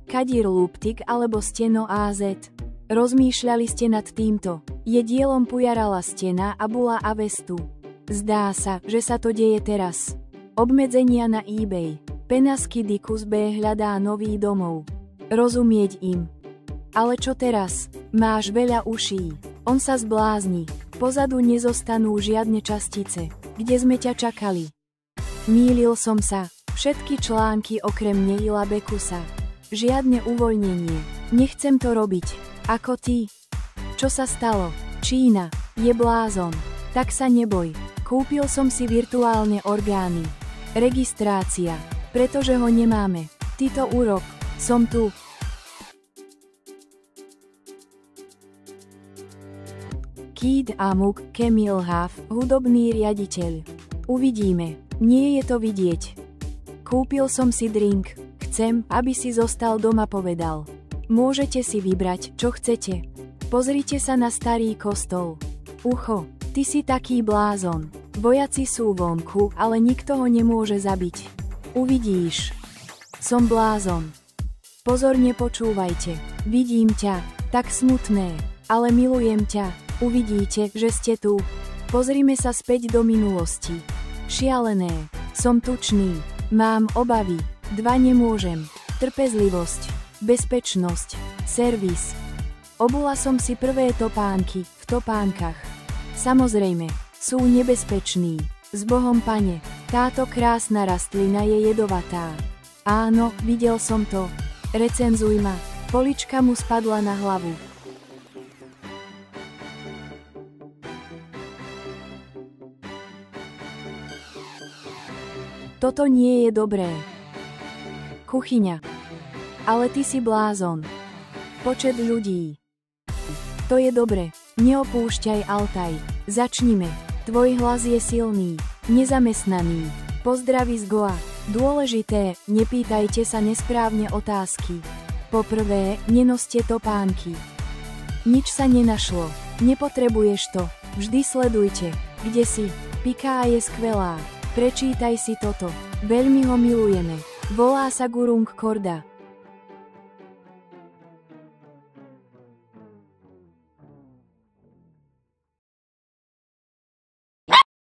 Kadir Luptik alebo Steno AZ. Rozmýšľali ste nad týmto? Je dielom Pujarala Stena a Bula Avestu. Zdá sa, že sa to deje teraz. Obmedzenia na eBay. Penasky Dikus B hľadá nový domov. Rozumieť im. Ale čo teraz? Máš veľa uší. On sa zblázni. Pozadu nezostanú žiadne častice. Kde sme ťa čakali? Mýlil som sa. Všetky články okrem Neila Bekusa. Žiadne uvoľnenie. Nechcem to robiť. Ako ty. Čo sa stalo? Čína. Je blázon. Tak sa neboj. Kúpil som si virtuálne orgány. Registrácia. Pretože ho nemáme. Ty to urob. Som tu. Keed Amuk, Kemil Haf, hudobný riaditeľ. Uvidíme. Nie je to vidieť. Kúpil som si drink. Chcem, aby si zostal doma, povedal. Môžete si vybrať, čo chcete. Pozrite sa na starý kostol. Ucho, ty si taký blázon. Vojaci sú vonku, ale nikto ho nemôže zabiť. Uvidíš. Som blázon. Pozorne počúvajte. Vidím ťa. Tak smutné. Ale milujem ťa. Uvidíte, že ste tu. Pozrime sa späť do minulosti. Šialené. Som tučný. Mám obavy. 2 nemôžem. Trpezlivosť. Bezpečnosť. Servis. Obula som si prvé topánky v topánkach. Samozrejme, sú nebezpeční. S Bohom, pane. Táto krásna rastlina je jedovatá. Áno, videl som to. Recenzuj ma. Polička mu spadla na hlavu. Toto nie je dobré. Kuchyňa. Ale ty si blázon. Počet ľudí. To je dobre. Neopúšťaj Altaj. Začnime. Tvoj hlas je silný. Nezamestnaný. Pozdraví z Goa. Dôležité, nepýtajte sa nesprávne otázky. Poprvé, nenoste topánky. Nič sa nenašlo. Nepotrebuješ to. Vždy sledujte. Kde si? Piká je skvelá. Prečítaj si toto. Veľmi ho milujeme. Volá sa Gurung Korda.